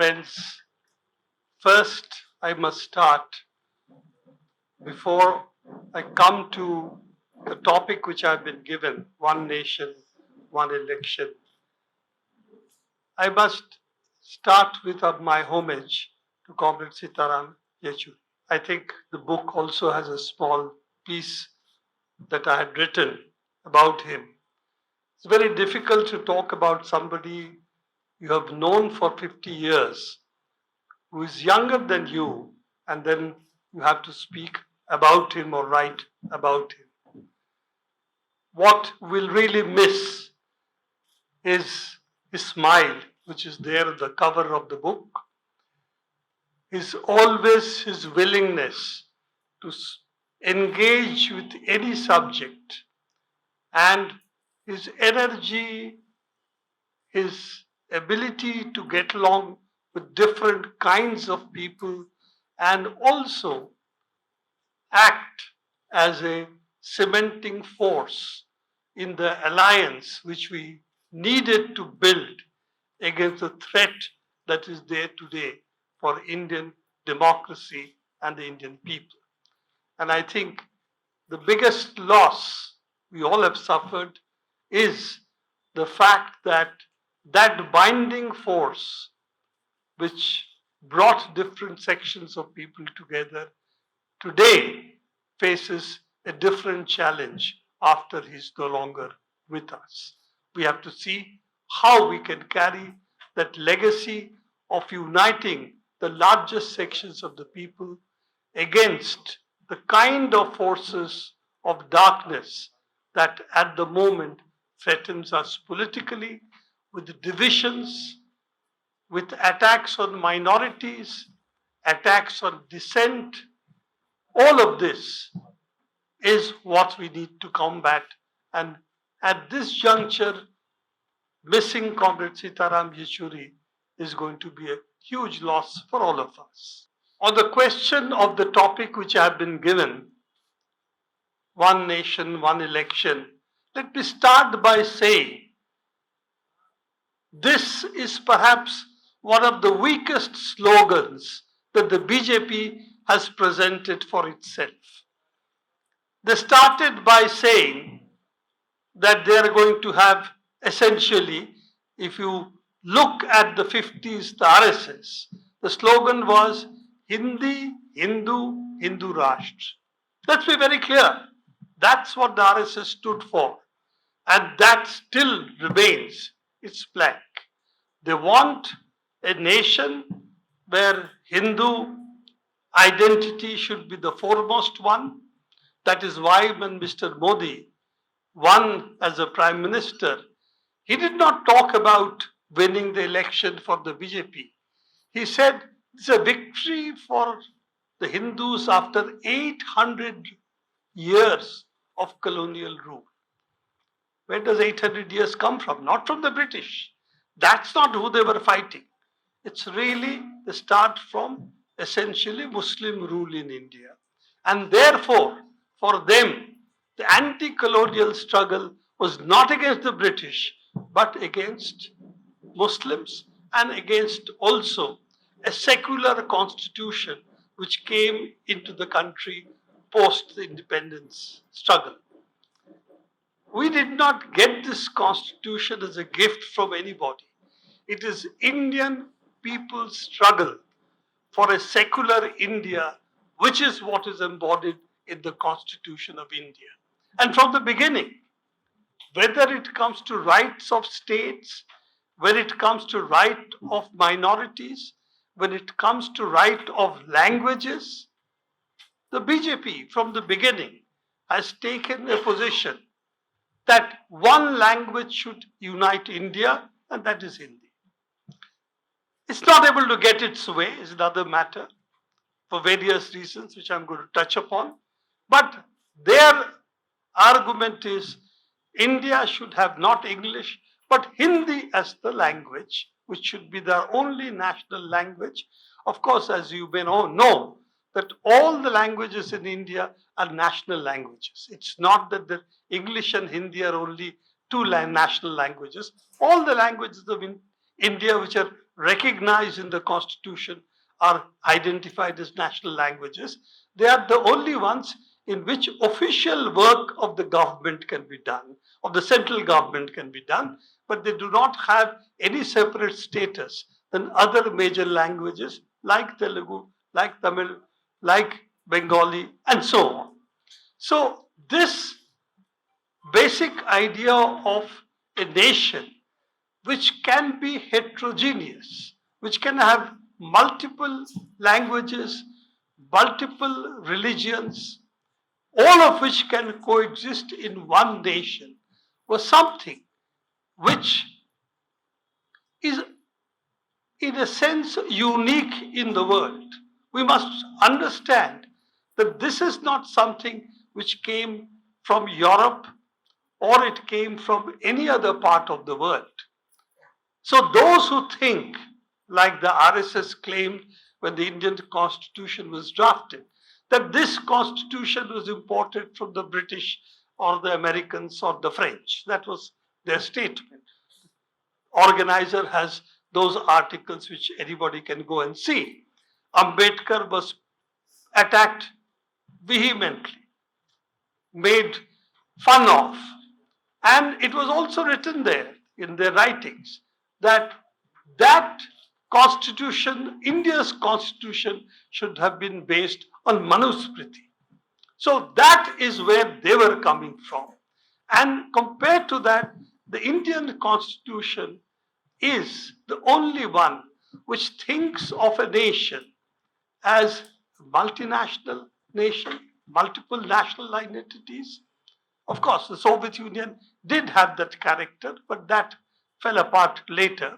Friends, first I must start, before I come to the topic which I've been given, one nation, one election, I must start with my homage to Comrade Sitaram Yechuri. I think the book also has a small piece that I had written about him. It's very difficult to talk about somebody you have known for 50 years who is younger than you, and then you have to speak about him or write about him. What we'll really miss is his smile, which is there at the cover of the book, is always his willingness to engage with any subject, and his energy, his ability to get along with different kinds of people, and also act as a cementing force in the alliance which we needed to build against the threat that is there today for Indian democracy and the Indian people. And I think the biggest loss we all have suffered is the fact that that binding force which brought different sections of people together today faces a different challenge after he's no longer with us. We have to see how we can carry that legacy of uniting the largest sections of the people against the kind of forces of darkness that at the moment threatens us politically, with divisions, with attacks on minorities, attacks on dissent. All of this is what we need to combat. And at this juncture, missing Comrade Sitaram Yechuri is going to be a huge loss for all of us. On the question of the topic which I have been given, one nation, one election, let me start by saying this is perhaps one of the weakest slogans that the BJP has presented for itself. They started by saying that they are going to have, essentially, if you look at the 50s, the RSS, the slogan was Hindi, Hindu, Hindu Rashtra. Let's be very clear. That's what the RSS stood for. And that still remains its plank. They want a nation where Hindu identity should be the foremost one. That is why when Mr. Modi won as a prime minister, he did not talk about winning the election for the BJP. He said it's a victory for the Hindus after 800 years of colonial rule. Where does 800 years come from? Not from the British. That's not who they were fighting. It's really the start from essentially Muslim rule in India. And therefore, for them, the anti-colonial struggle was not against the British, but against Muslims and against also a secular constitution which came into the country post the independence struggle. We did not get this constitution as a gift from anybody. It is Indian people's struggle for a secular India, which is what is embodied in the Constitution of India. And from the beginning, whether it comes to rights of states, when it comes to right of minorities, when it comes to right of languages, the BJP from the beginning has taken a position that one language should unite India, and that is Hindi. It's not able to get its way, is another matter, for various reasons which I'm going to touch upon. But their argument is India should have not English, but Hindi as the language, which should be their only national language. Of course, as you may know, that all the languages in India are national languages. It's not that the English and Hindi are only two national languages. All the languages of India which are recognized in the Constitution are identified as national languages. They are the only ones in which official work of the government can be done, of the central government can be done, but they do not have any separate status than other major languages like Telugu, like Tamil, like Bengali, and so on. So this basic idea of a nation which can be heterogeneous, which can have multiple languages, multiple religions, all of which can coexist in one nation, was something which is, in a sense, unique in the world. We must understand that this is not something which came from Europe or it came from any other part of the world. So those who think, like the RSS claimed when the Indian Constitution was drafted, that this Constitution was imported from the British or the Americans or the French. That was their statement. Organizer has those articles which anybody can go and see. Ambedkar was attacked vehemently, made fun of, and it was also written there in their writings that that constitution, India's constitution, should have been based on Manusmriti. So that is where they were coming from. And compared to that, the Indian constitution is the only one which thinks of a nation as a multinational nation, multiple national identities. Of course, the Soviet Union did have that character, but that fell apart later.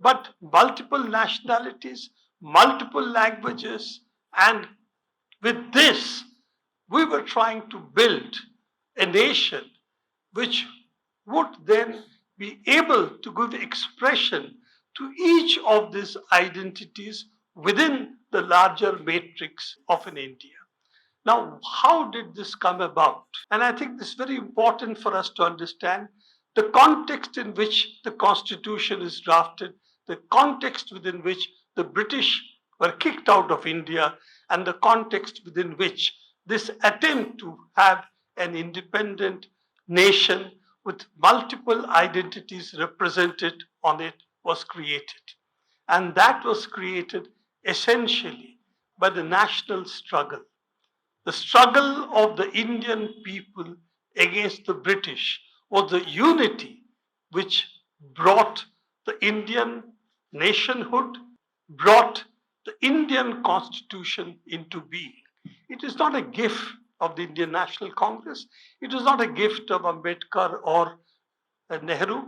But multiple nationalities, multiple languages, and with this, we were trying to build a nation which would then be able to give expression to each of these identities within the larger matrix of an India. Now, how did this come about? And I think this is very important for us to understand the context in which the Constitution is drafted, the context within which the British were kicked out of India, and the context within which this attempt to have an independent nation with multiple identities represented on it was created. And that was created essentially by the national struggle. The struggle of the Indian people against the British was the unity which brought the Indian nationhood, brought the Indian Constitution into being. It is not a gift of the Indian National Congress. It was not a gift of Ambedkar or Nehru.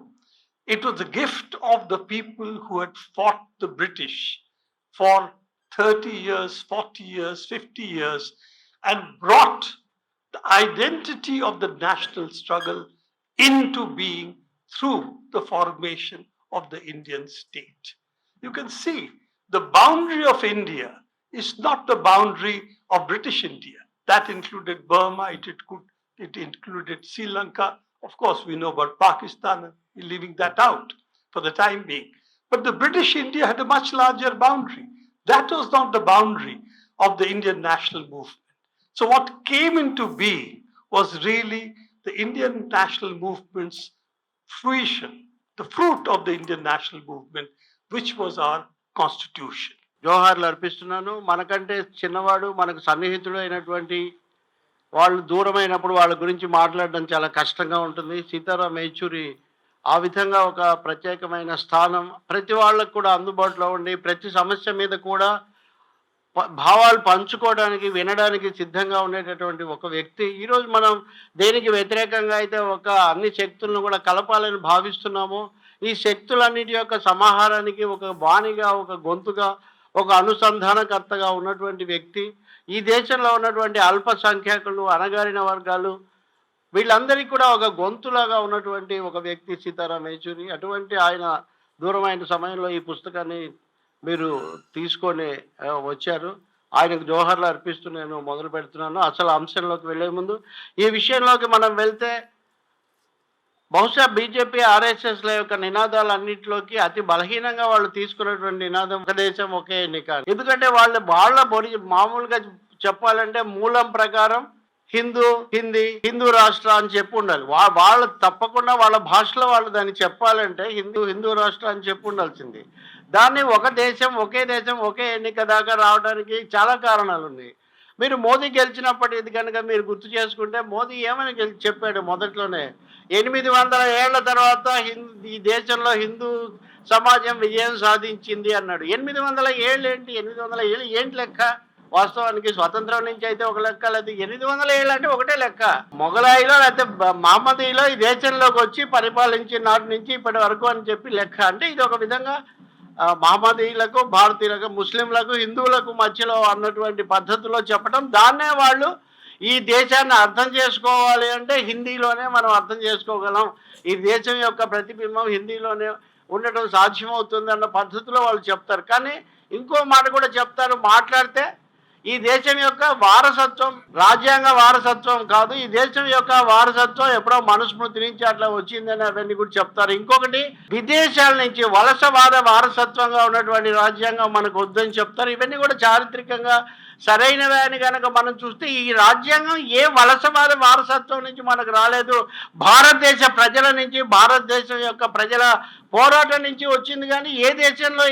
It was a gift of the people who had fought the British for 30 years, 40 years, 50 years, and brought the identity of the national struggle into being through the formation of the Indian state. You can see the boundary of India is not the boundary of British India. That included Burma, it included Sri Lanka. Of course, we know about Pakistan, we're leaving that out for the time being. But the British India had a much larger boundary. That was not the boundary of the Indian national movement. So what came into being was really the Indian national movement's fruition, the fruit of the Indian national movement, which was our constitution. జోహార్లు అర్పిస్తున్నాను. మనకంటే చిన్నవాడు, మనకు సన్నిహితుడు అయినటువంటి వాళ్ళు దూరమైనప్పుడు వాళ్ళ గురించి మాట్లాడడం చాలా కష్టంగా ఉంటుంది. సీతారాం యేచూరి ఆ విధంగా ఒక ప్రత్యేకమైన స్థానం, ప్రతి వాళ్ళకు కూడా అందుబాటులో ఉండి ప్రతి సమస్య మీద కూడా భావాలు పంచుకోవడానికి, వినడానికి సిద్ధంగా ఉండేటటువంటి ఒక వ్యక్తి. ఈరోజు మనం దేనికి వ్యతిరేకంగా అయితే అన్ని శక్తులను కూడా కలపాలని భావిస్తున్నామో, ఈ శక్తులన్నిటి యొక్క సమాహారానికి ఒక బాణిగా, ఒక గొంతుగా, ఒక అనుసంధానకర్తగా ఉన్నటువంటి వ్యక్తి. ఈ దేశంలో ఉన్నటువంటి అల్పసంఖ్యాకులు, అణగారిన వర్గాలు, వీళ్ళందరికీ కూడా ఒక గొంతులాగా ఉన్నటువంటి ఒక వ్యక్తి సీతారాం యేచూరి. అటువంటి ఆయన దూరమైన సమయంలో ఈ పుస్తకాన్ని మీరు తీసుకొని వచ్చారు. ఆయనకు జోహార్లు అర్పిస్తూ నేను మొదలు పెడుతున్నాను. అసలు అంశంలోకి వెళ్ళే ముందు ఈ విషయంలోకి మనం వెళ్తే, బహుశా బీజేపీ, ఆర్ఎస్ఎస్‌ల యొక్క నినాదాలన్నిట్లోకి అతి బలహీనంగా వాళ్ళు తీసుకున్నటువంటి నినాదం ఒక దేశం ఒకే ఎన్నిక అని. ఎందుకంటే వాళ్ళ మామూలుగా చెప్పాలంటే మూలం ప్రకారం హిందూ రాష్ట్ర అని చెప్పి ఉండాలి. వాళ్ళు తప్పకుండా వాళ్ళ భాషలో వాళ్ళు దాన్ని చెప్పాలంటే హిందూ రాష్ట్ర అని చెప్పి ఉండాల్సింది. దాన్ని ఒక దేశం, ఒకే దేశం, ఒకే ఎన్నిక దాకా రావడానికి చాలా కారణాలున్నాయి. మీరు మోదీ గెలిచినప్పటిది కనుక మీరు గుర్తు చేసుకుంటే మోదీ ఏమని చెప్పాడు మొదట్లోనే 800 ఏళ్ల తర్వాత ఈ దేశంలో హిందూ సమాజం విజయం సాధించింది అన్నాడు. 800 ఏళ్ళు ఏంటి? 800 ఏళ్ళు ఏంటి లెక్క? వాస్తవానికి స్వతంత్రం నుంచి అయితే ఒక లెక్క, లేకపోతే 800 ఏళ్ళు అంటే ఒకటే లెక్క. మొఘలాయిలో లేకపోతే మహమ్మదీలో ఈ దేశంలోకి వచ్చి పరిపాలించిన నాటి నుంచి ఇప్పటి వరకు అని చెప్పి లెక్క. అంటే ఇది ఒక విధంగా మహమ్మదీయులకు, భారతీయులకు, ముస్లింలకు, హిందువులకు మధ్యలో అన్నటువంటి పద్ధతిలో చెప్పడం, దాన్నే వాళ్ళు ఈ దేశాన్ని అర్థం చేసుకోవాలి అంటే హిందీలోనే మనం అర్థం చేసుకోగలం, ఈ దేశం యొక్క ప్రతిబింబం హిందీలోనే ఉండటం సాధ్యమవుతుంది అన్న పద్ధతిలో వాళ్ళు చెప్తారు. కానీ ఇంకో మాట కూడా చెప్తారు, మాట్లాడితే ఈ దేశం యొక్క వారసత్వం రాజ్యాంగ వారసత్వం కాదు, ఈ దేశం యొక్క వారసత్వం ఎప్పుడో మనుస్మృతి నుంచి అట్లా వచ్చిందని అవన్నీ కూడా చెప్తారు. ఇంకొకటి, విదేశాల నుంచి వలసవాద వారసత్వంగా ఉన్నటువంటి రాజ్యాంగం మనకు వద్దని చెప్తారు. ఇవన్నీ కూడా చారిత్రకంగా సరైనవే అని కనుక మనం చూస్తే ఈ రాజ్యాంగం ఏ వలసవాద వారసత్వం నుంచి మనకు రాలేదు, భారతదేశ ప్రజల నుంచి, భారతదేశం యొక్క ప్రజల పోరాటం నుంచి వచ్చింది. కానీ ఏ దేశంలో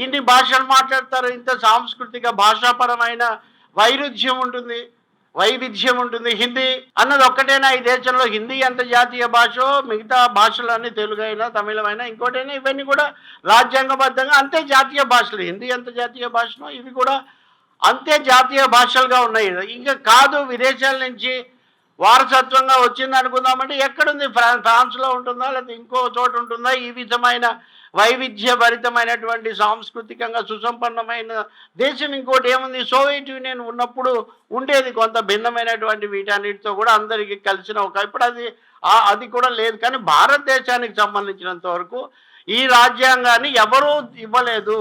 ఇన్ని భాషలు మాట్లాడతారు, ఇంత సాంస్కృతిక భాషాపరమైన వైవిధ్యం ఉంటుంది. హిందీ అన్నది ఒక్కటేనా ఈ దేశంలో? హిందీ ఎంత జాతీయ భాషో మిగతా భాషలన్నీ తెలుగైనా, తమిళమైనా, ఇంకోటైనా ఇవన్నీ కూడా రాజ్యాంగబద్ధంగా అంతే జాతీయ భాషలు. హిందీ ఎంత జాతీయ భాషనో ఇవి కూడా అంతే జాతీయ భాషలుగా ఉన్నాయి. ఇంకా కాదు విదేశాల నుంచి వారసత్వంగా వచ్చింది అనుకుందామంటే ఎక్కడుంది? ఫ్రాన్స్లో ఉంటుందా, లేకపోతే ఇంకో చోట ఉంటుందా? ఈ విధమైన వైవిధ్యభరితమైనటువంటి సాంస్కృతికంగా సుసంపన్నమైన దేశం ఇంకోటి ఏముంది? సోవియట్ యూనియన్ ఉన్నప్పుడు ఉండేది కొంత భిన్నమైనటువంటి వీటన్నిటితో కూడా అందరికీ కలిసిన ఇప్పుడు అది కూడా లేదు. కానీ భారతదేశానికి సంబంధించినంత వరకు ఈ రాజ్యాంగాన్ని ఎవరూ ఇవ్వలేదు.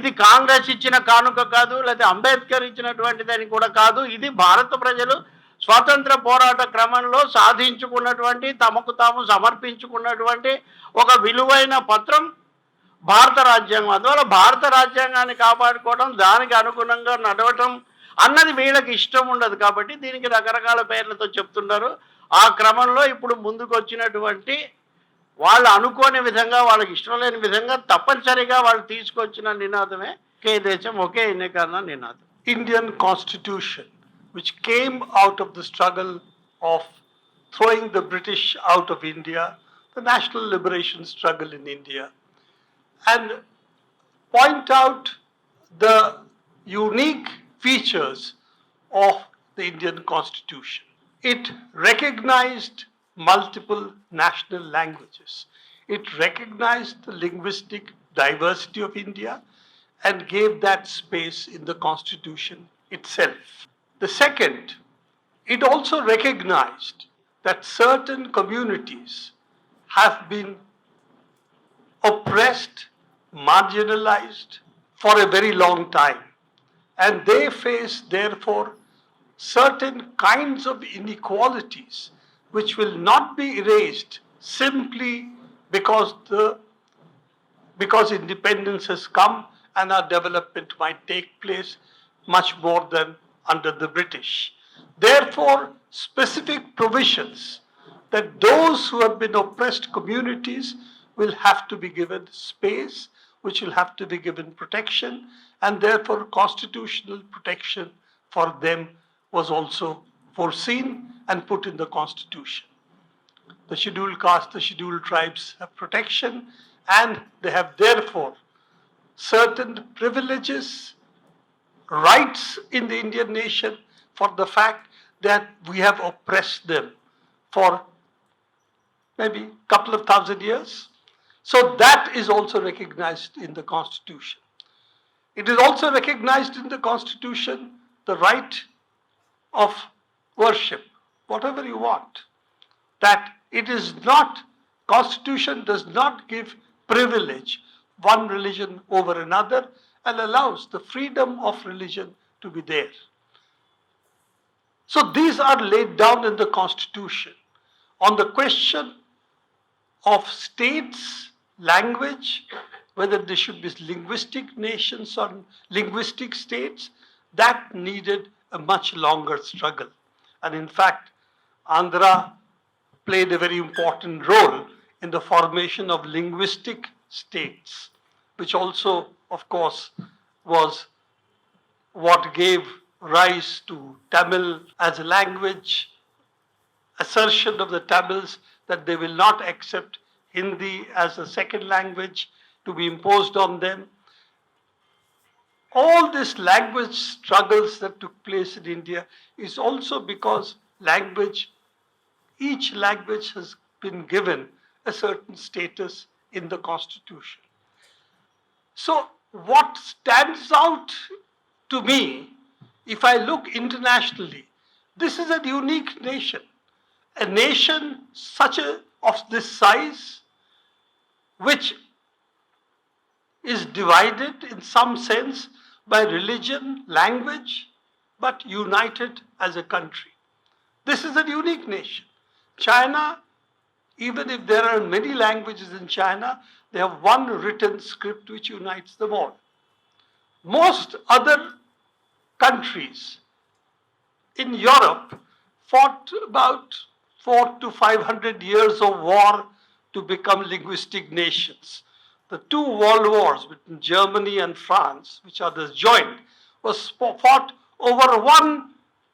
ఇది కాంగ్రెస్ ఇచ్చిన కానుక కాదు, లేకపోతే అంబేద్కర్ ఇచ్చినటువంటిదని కూడా కాదు. ఇది భారత ప్రజలు స్వాతంత్ర పోరాట క్రమంలో సాధించుకున్నటువంటి, తమకు తాము సమర్పించుకున్నటువంటి ఒక విలువైన పత్రం భారత రాజ్యాంగం. అందువల్ల భారత రాజ్యాంగాన్ని కాపాడుకోవడం, దానికి అనుగుణంగా నడవటం అన్నది వీళ్ళకి ఇష్టం ఉండదు. కాబట్టి దీనికి రకరకాల పేర్లతో చెప్తున్నారు. ఆ క్రమంలో ఇప్పుడు ముందుకు వచ్చినటువంటి వాళ్ళు అనుకోని విధంగా, వాళ్ళకి ఇష్టం లేని విధంగా తప్పనిసరిగా వాళ్ళు తీసుకొచ్చిన నినాదమే ఒకే దేశం ఒకే ఎన్నిక అన్న నినాదం. Indian Constitution, which came out of the struggle of throwing the British out of India, the national liberation struggle in India, and point out the unique features of the Indian Constitution. It recognized multiple national languages. It recognized the linguistic diversity of India and gave that space in the Constitution itself. The second, it also recognized that certain communities have been oppressed, marginalized for a very long time, and they face therefore certain kinds of inequalities which will not be erased simply because independence has come and our development might take place much more than under the British. Therefore, specific provisions that those who have been oppressed communities will have to be given space, which will have to be given protection, and therefore constitutional protection for them was also foreseen and put in the Constitution. The scheduled castes, the scheduled tribes have protection, and they have therefore certain privileges, rights in the Indian nation for the fact that we have oppressed them for maybe a couple of thousand years. So that is also recognized in the Constitution. It is also recognized in the Constitution the right of worship, whatever you want. That it is not, Constitution does not give privilege one religion over another and allows the freedom of religion to be there. So these are laid down in the Constitution. On the question of states, language, whether they should be linguistic nations or linguistic states, that needed a much longer struggle. And in fact, Andhra played a very important role in the formation of linguistic states, which also, of course, was what gave rise to Tamil as a language, assertion of the Tamils that they will not accept Hindi as a second language to be imposed on them. All these language struggles that took place in India is also because each language has been given a certain status in the constitution. So, what stands out to me, if I look internationally, this is a unique nation. A nation of this size, which is divided in some sense by religion, language, but united as a country. This is a unique nation. China, even if there are many languages in China, they have one written script which unites them all. Most other countries in Europe fought about 400 to 500 years of war to become linguistic nations. The two world wars between Germany and France, which are thus joined, was fought over one,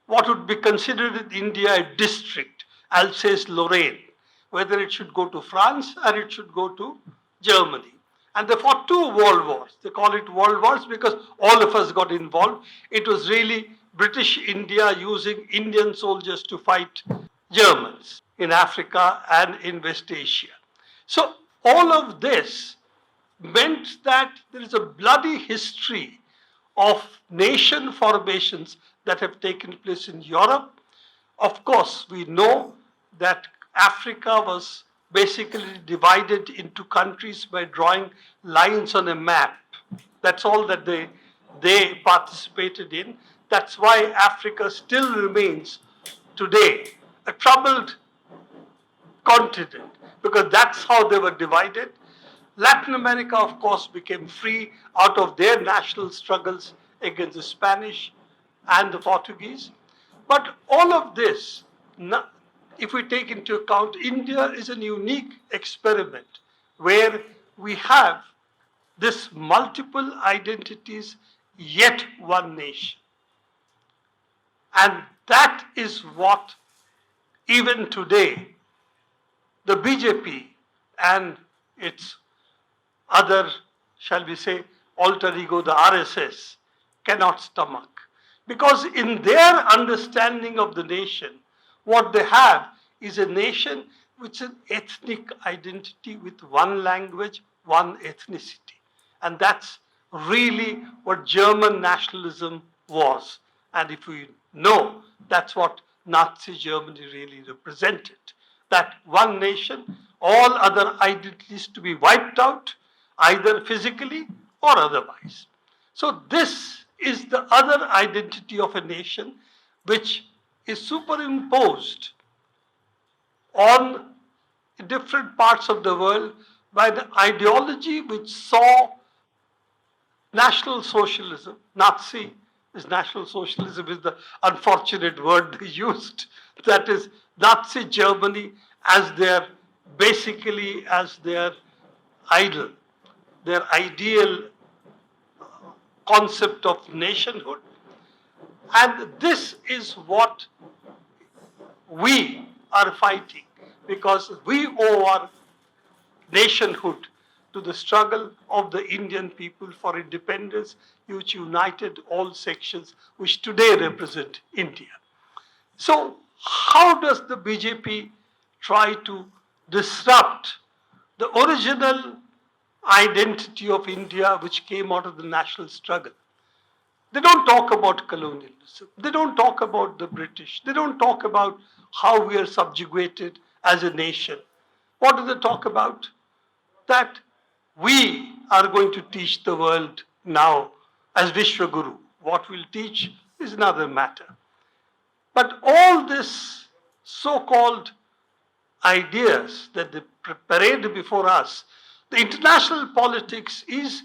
what would be considered in India a district, Alsace-Lorraine, whether it should go to France or it should go to Germany. And they fought two world wars. They call it world wars because all of us got involved. It was really British India using Indian soldiers to fight Germans in Africa and in West Asia. So all of this meant that there is a bloody history of nation formations that have taken place in Europe. Of course, we know that Africa was basically divided into countries by drawing lines on a map. That's all that they participated in. That's why Africa still remains today a troubled continent, because that's how they were divided. Latin America, of course, became free out of their national struggles against the Spanish and the Portuguese. But all of this, if we take into account, India is a unique experiment where we have this multiple identities, yet one nation. And that is what even today the BJP and its other, shall we say, alter ego, the RSS, cannot stomach. Because in their understanding of the nation, what they have is a nation which is an ethnic identity with one language, one ethnicity. And that's really what German nationalism was. And if we know, that's what Nazi Germany really represented. That one nation, all other identities to be wiped out, either physically or otherwise. So this is the other identity of a nation which is superimposed on different parts of the world by the ideology which saw National Socialism, Nazi is National Socialism is the unfortunate word they used, that is Nazi Germany as basically as their idol, their ideal concept of nationhood. And this is what we are fighting, because we owe our nationhood to the struggle of the Indian people for independence, which united all sections which today represent India. So how does the BJP try to disrupt the original identity of India which came out of the national struggle? They don't talk about colonialism. They don't talk about the British. They don't talk about how we are subjugated as a nation. What do they talk about? That we are going to teach the world now as Vishwaguru. What we'll teach is another matter. But all this so-called ideas that they parade before us, the international politics is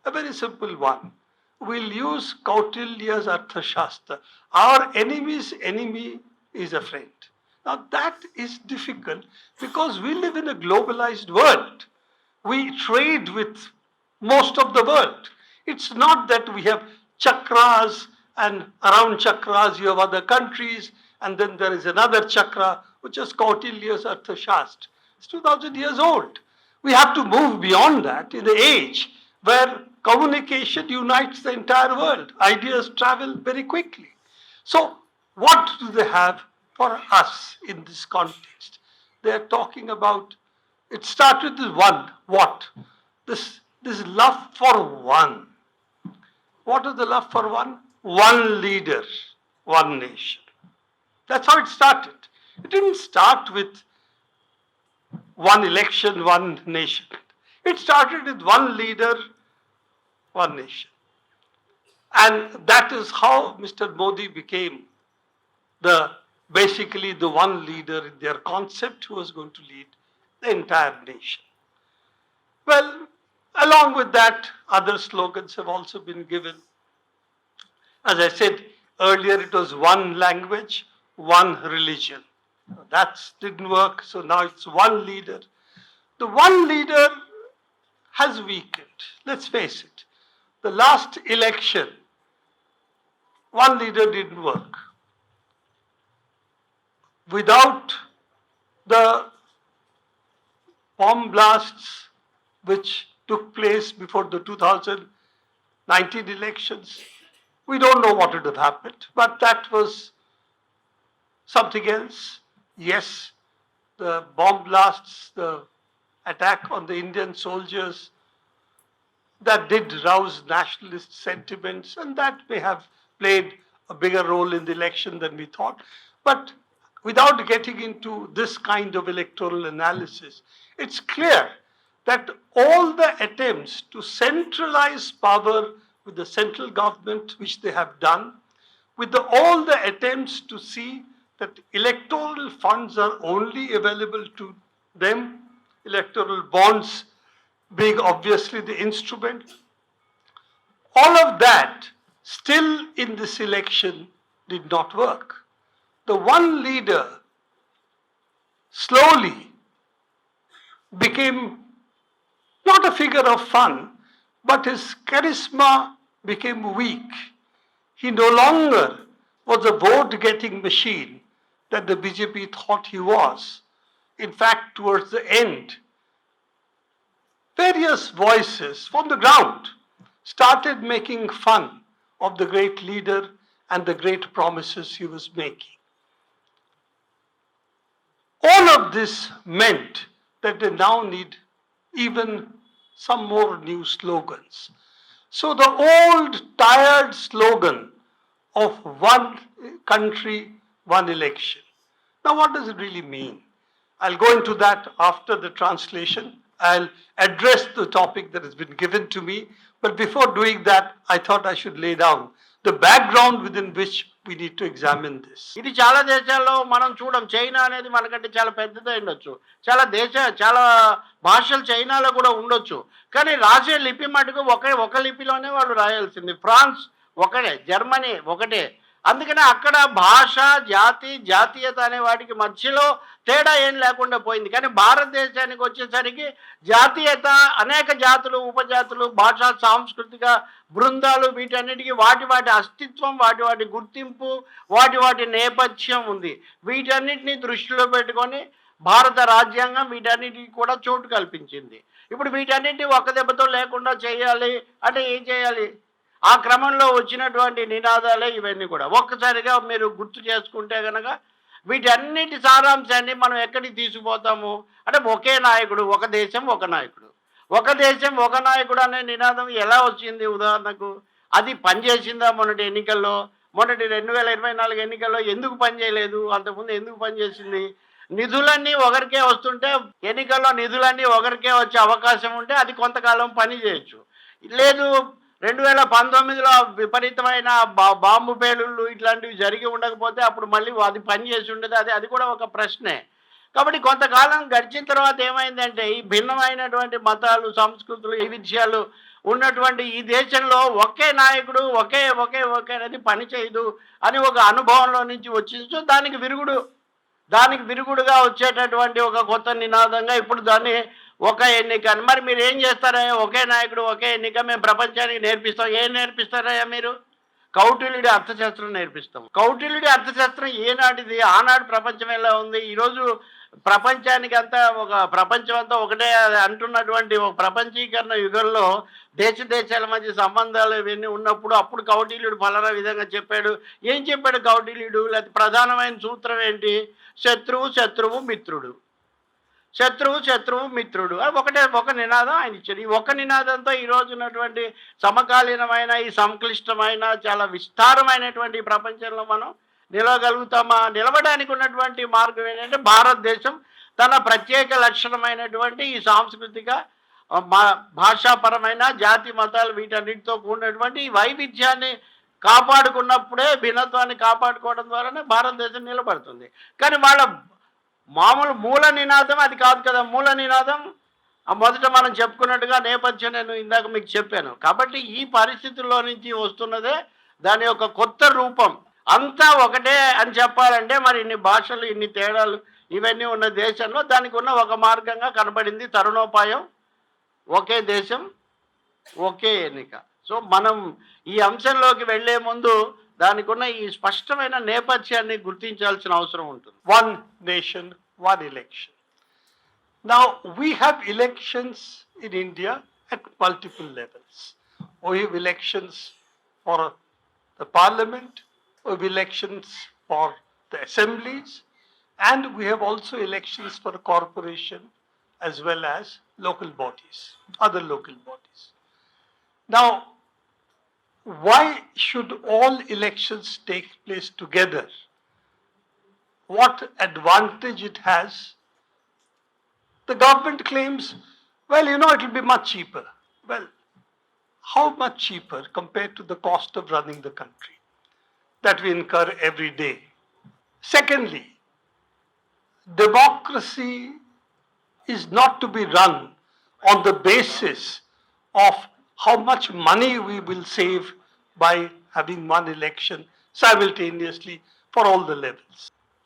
a very simple one. We'll use Kautilya's Arthashastra. Our enemy's enemy is a friend. Now that is difficult because we live in a globalized world. We trade with most of the world. It's not that we have chakras and around chakras you have other countries and then there is another chakra which is Kautilya's Arthashastra. It's 2000 years old. We have to move beyond that in the age where communication unites the entire world. Ideas travel very quickly. So what do they have for us in this context? They are talking about, it started with one, what? This love for one. What is the love for one? One leader, one nation. That's how it started. It didn't start with one election, one nation. It started with one leader, one nation. And that is how Mr. Modi became basically the one leader in their concept who was going to lead the entire nation. Well, along with that, other slogans have also been given. As I said earlier, it was one language, one religion. That didn't work, so now it's one leader. The one leader has weakened. Let's face it. The last election, one leader didn't work. Without the bomb blasts which took place before the 2019 elections, we don't know what would have happened, but that was something else. Yes, the bomb blasts, the attack on the Indian soldiers, that did rouse nationalist sentiments, and that may have played a bigger role in the election than we thought. But without getting into this kind of electoral analysis, it's clear that all the attempts to centralize power with the central government, which they have done, with all the attempts to see that electoral funds are only available to them, electoral bonds being obviously the instrument, all of that still in this election did not work. The one leader slowly became not a figure of fun, but his charisma became weak. He no longer was a vote-getting machine that the BJP thought he was. In fact, towards the end, various voices from the ground started making fun of the great leader and the great promises he was making. All of this meant that they now need even some more new slogans. So the old tired slogan of one country, one election. Now what does it really mean? I'll go into that after the translation. I'll address the topic that has been given to me. But before doing that, I thought I should lay down the background within which we need to examine this. ఇది చాలా దేశాల్లో మనం చూడం. China అనేది మనకంటే చాలా పెద్దదే ఉండొచ్చు. చాలా భాషలు చైనాలో కూడా ఉండొచ్చు. కానీ రాసే లిపి మటుకు ఒక లిపిలోనే వాళ్ళు రాయాల్సింది. ఫ్రాన్స్ ఒకటే, జర్మనీ ఒకటే. అందుకనే అక్కడ భాష, జాతీయత అనే వాటికి మధ్యలో తేడా ఏం లేకుండా పోయింది. కానీ భారతదేశానికి వచ్చేసరికి జాతీయత, అనేక జాతులు, ఉపజాతులు, భాషా సాంస్కృతిక బృందాలు, వీటన్నిటికీ వాటి అస్తిత్వం, వాటి గుర్తింపు, వాటి నేపథ్యం ఉంది. వీటన్నిటిని దృష్టిలో పెట్టుకొని భారత రాజ్యాంగం వీటన్నిటికీ కూడా చోటు కల్పించింది. ఇప్పుడు వీటన్నిటిని ఒక్క దెబ్బతో లేకుండా చేయాలి అంటే ఏం చేయాలి? ఆ క్రమంలో వచ్చినటువంటి నినాదాలే ఇవన్నీ కూడా. ఒక్కసారిగా మీరు గుర్తు చేసుకుంటే కనుక వీటన్నిటి సారాంశాన్ని మనం ఎక్కడికి తీసుకుపోతాము అంటే ఒకే నాయకుడు, ఒక దేశం ఒక నాయకుడు. ఒక దేశం ఒక నాయకుడు అనే నినాదం ఎలా వచ్చింది? ఉదాహరణకు అది పనిచేసిందా మొన్నటి ఎన్నికల్లో? మొన్నటి 2024 ఎన్నికల్లో ఎందుకు పనిచేయలేదు? అంతకుముందు ఎందుకు పనిచేసింది? నిధులన్నీ ఒకరికే వస్తుంటే, ఎన్నికల్లో నిధులన్నీ ఒకరికే వచ్చే అవకాశం ఉంటే అది కొంతకాలం పని చేయొచ్చు. లేదు 2019లో విపరీతమైన బాంబు పేలుళ్ళు ఇట్లాంటివి జరిగి ఉండకపోతే అప్పుడు మళ్ళీ అది పని చేసి ఉండేది. అది కూడా ఒక ప్రశ్నే. కాబట్టి కొంతకాలం గడిచిన తర్వాత ఏమైందంటే ఈ భిన్నమైనటువంటి మతాలు, సంస్కృతులు, ఈ విషయాలు ఉన్నటువంటి ఈ దేశంలో ఒకే నాయకుడు ఒకే ఒకే ఒకే అనేది పని చేయదు అని ఒక అనుభవంలో నుంచి వచ్చింది. సో దానికి విరుగుడుగా వచ్చేటటువంటి ఒక కొత్త నినాదంగా ఇప్పుడు దాన్ని ఒక ఎన్నిక అని. మరి మీరు ఏం చేస్తారయ్యా? ఒకే నాయకుడు ఒకే ఎన్నిక మేము ప్రపంచానికి నేర్పిస్తాం. ఏం నేర్పిస్తారయ్యా మీరు? కౌటిల్యుడి అర్థశాస్త్రం నేర్పిస్తాం. కౌటిల్యుడి అర్థశాస్త్రం ఏనాటిది? ఆనాడు ప్రపంచం ఎలా ఉంది? ఈరోజు ప్రపంచానికి అంతా ప్రపంచం అంతా ఒకటే అంటున్నటువంటి ఒక ప్రపంచీకరణ యుగంలో దేశాల మధ్య సంబంధాలు ఇవన్నీ ఉన్నప్పుడు అప్పుడు కౌటిల్యుడు ఫలానా విధంగా చెప్పాడు. ఏం చెప్పాడు కౌటిల్యుడు? లేకపోతే ప్రధానమైన సూత్రం ఏంటి? శత్రువు మిత్రుడు. శత్రువు మిత్రుడు అది ఒక నినాదం ఆయన ఇచ్చాడు. ఈ ఒక నినాదంతో ఈ రోజు ఉన్నటువంటి సమకాలీనమైన ఈ సంక్లిష్టమైన చాలా విస్తారమైనటువంటి ప్రపంచంలో మనం నిలవగలుగుతామా? నిలవడానికి ఉన్నటువంటి మార్గం ఏంటంటే భారతదేశం తన ప్రత్యేక లక్షణమైనటువంటి ఈ సాంస్కృతిక భాషాపరమైన జాతి మతాలు వీటన్నిటితో కూడినటువంటి ఈ వైవిధ్యాన్ని కాపాడుకున్నప్పుడే, భిన్నత్వాన్ని కాపాడుకోవడం ద్వారానే భారతదేశం నిలబడుతుంది. కానీ వాళ్ళ మామూలు మూల నినాదం అది కాదు కదా. మూల నినాదం మొదట మనం చెప్పుకున్నట్టుగా నేపథ్యం నేను ఇందాక మీకు చెప్పాను. కాబట్టి ఈ పరిస్థితుల్లో నుంచి వస్తున్నదే దాని యొక్క కొత్త రూపం. అంతా ఒకటే అని చెప్పాలంటే మరి ఇన్ని భాషలు, ఇన్ని తేడాలు ఇవన్నీ ఉన్న దేశంలో దానికి ఉన్న ఒక మార్గంగా కనబడింది తరుణోపాయం ఒకే దేశం ఒకే ఎన్నిక. సో మనం ఈ అంశంలోకి వెళ్లే ముందు దానికి ఉన్న ఈ స్పష్టమైన నేపథ్యాన్ని గుర్తించాల్సిన అవసరం ఉంటుంది. One nation, one election. Now, we have elections in India at multiple levels. We have elections for the parliament, we have elections for the assemblies, and we have also elections for the corporation as well as local bodies, other local bodies. Now, why should all elections take place together? What advantage it has? The government claims, well, it will be much cheaper. Well, how much cheaper compared to the cost of running the country that we incur every day? Secondly, democracy is not to be run on the basis of how much money we will save by having one election simultaneously for all the levels.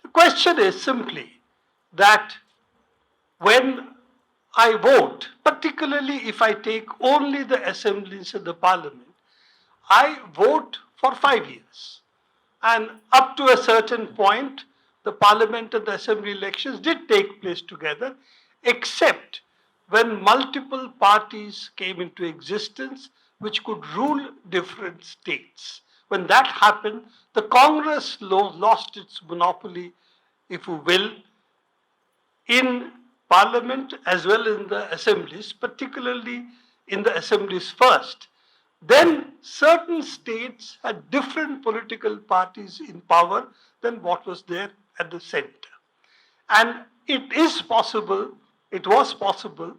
The question is simply that when I vote, particularly if I take only the assemblies and the parliament, I vote for 5 years. And up to a certain point, the parliament and the assembly elections did take place together, except when multiple parties came into existence which could rule different states. When that happened, the Congress lost its monopoly, if you will, in parliament as well as in the assemblies, particularly in the assemblies first. Then certain states had different political parties in power than what was there at the center. And it was possible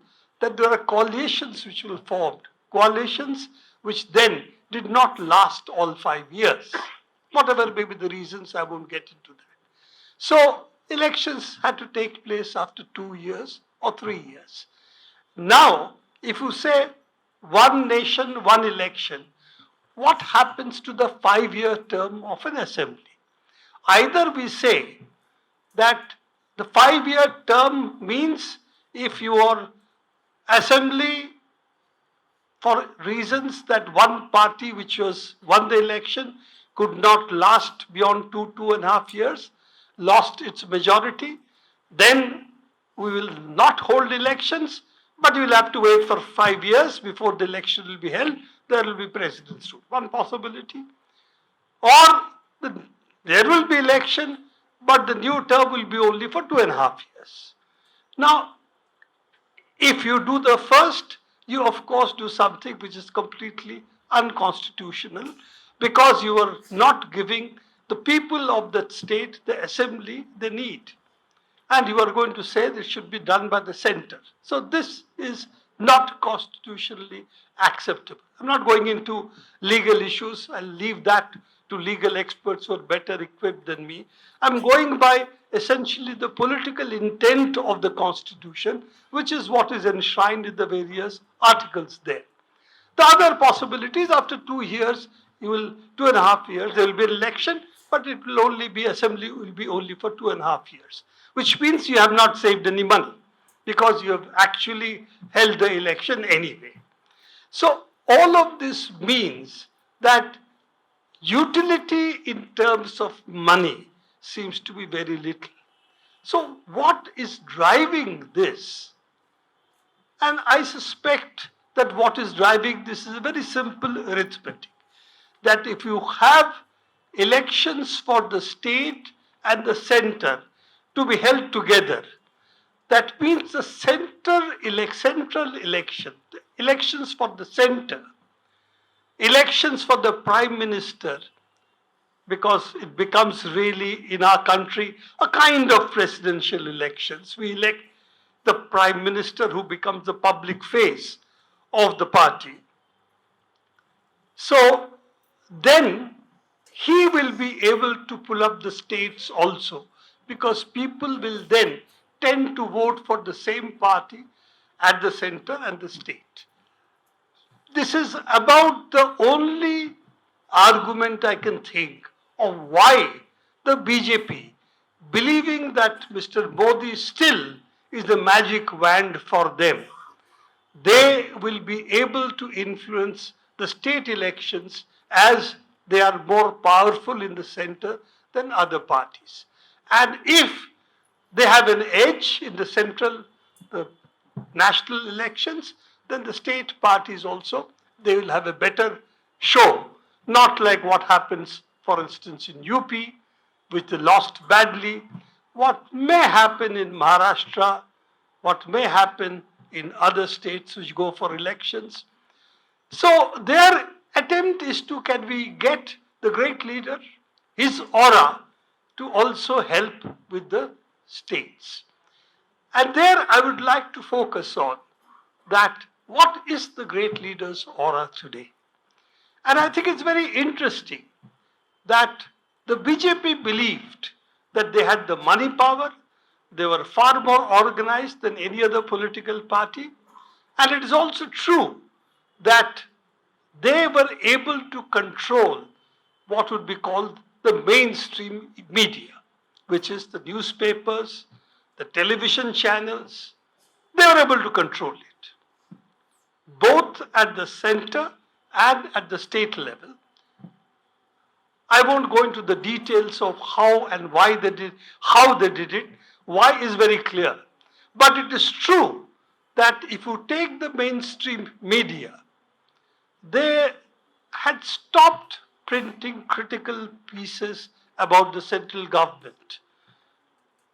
that there are coalitions which were formed, coalitions which then did not last all 5 years. Whatever may be the reasons, I won't get into that. So elections had to take place after 2 years or 3 years. Now, if you say one nation, one election, what happens to the 5-year term of an assembly? Either we say that the 5-year term means if your assembly, for reasons that one party which won the election could not last beyond 2.5 years, lost its majority, then we will not hold elections, but we will have to wait for 5 years before the election will be held. There will be president's rule. One possibility. Or there will be election, but the new term will be only for 2.5 years. Now, if you do the first, you of course do something which is completely unconstitutional, because you are not giving the people of that state the assembly they need. And you are going to say this should be done by the center. So this is not constitutionally acceptable. I'm not going into legal issues. I'll leave that to legal experts who are better equipped than me. I'm going by essentially the political intent of the Constitution, which is what is enshrined in the various articles there. The other possibilities, after 2 years, 2.5 years, there will be an election, but it will only be, assembly will be only for 2.5 years, which means you have not saved any money because you have actually held the election anyway. So all of this means that utility in terms of money seems to be very little. So what is driving this? And I suspect that what is driving this is a very simple arithmetic. That if you have elections for the state and the center to be held together, that means the central election, the elections for the center, elections for the prime minister, because it becomes really in our country a kind of presidential elections. We elect the prime minister who becomes the public face of the party. So then he will be able to pull up the states also, because people will then tend to vote for the same party at the center and the state. This is about the only argument I can think of why the BJP, believing that Mr. Modi still is the magic wand for them, they will be able to influence the state elections as they are more powerful in the center than other parties. And if they have an edge in the central, the national elections, then the state parties also, they will have a better show. Not like what happens, for instance, in UP, which they lost badly. What may happen in Maharashtra, what may happen in other states which go for elections. So their attempt is to, can we get the great leader, his aura, to also help with the states. And there I would like to focus on that what is the great leader's aura today. And I think it's very interesting that the BJP believed that they had the money power, they were far more organized than any other political party, and it is also true that they were able to control what would be called the mainstream media, which is the newspapers, the television channels. They were able to control it, both at the center and at the state level. I won't go into the details of how and why they did, how they did it. Why is very clear. But it is true that if you take the mainstream media, they had stopped printing critical pieces about the central government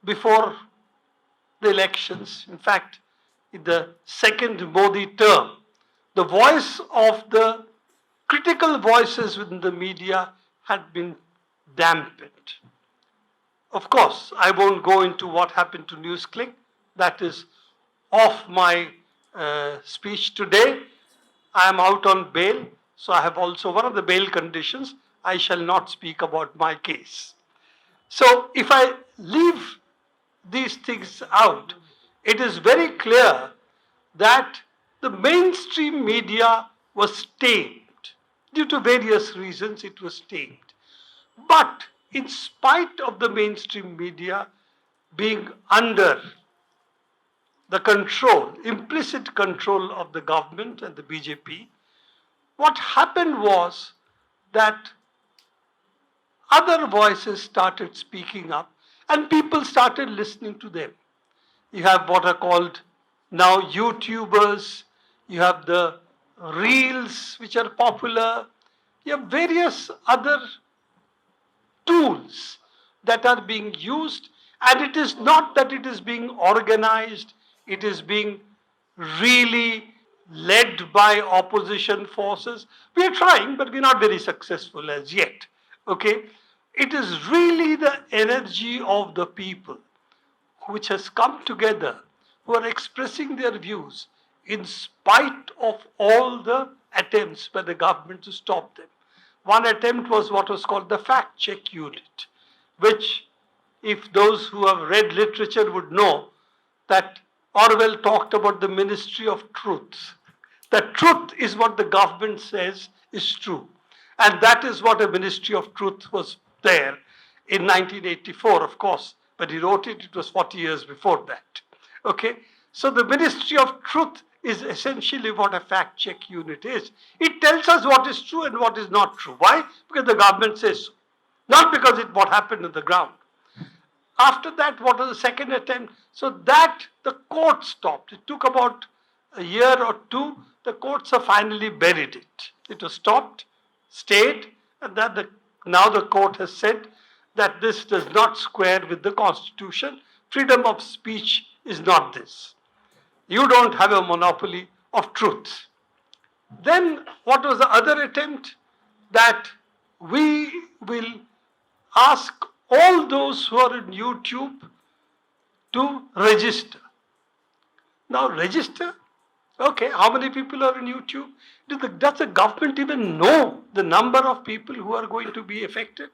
before the elections. In fact, in the second Modi term, the voice of the critical voices within the media had been dampened. Of course, I won't go into what happened to NewsClick. That is off my speech today. I am out on bail, so I have also one of the bail conditions. I shall not speak about my case. So if I leave these things out, it is very clear that the mainstream media was tamed. Due to various reasons, it was tamed. But in spite of the mainstream media being under the control, implicit control of the government and the BJP, what happened was that other voices started speaking up and people started listening to them. You have what are called now YouTubers, you have the reels which are popular, you have various other tools that are being used, and it is not that it is being organized, it is being really led by opposition forces. We are trying, but we're not very successful as yet. Okay? It is really the energy of the people which has come together, who are expressing their views in spite of all the attempts by the government to stop them. One attempt was what was called the fact check unit, which if those who have read literature would know that Orwell talked about the ministry of truth. The truth is what the government says is true. And that is what a ministry of truth was there in 1984, of course. But he wrote it, it was 40 years before that. Okay? So the ministry of truth is essentially what a fact check unit is. It tells us what is true and what is not true. Why? Because the government says so. Not because it what happened on the ground. After that, what was the second attempt? So that the court stopped. It took about a year or two. The courts have finally buried it. It was stopped, stayed, and now the court has said that this does not square with the Constitution. Freedom of speech is not this. You don't have a monopoly of truth. Then what was the other attempt? That we will ask all those who are on YouTube to register. Now register? Okay, how many people are on YouTube? Does the government even know the number of people who are going to be affected?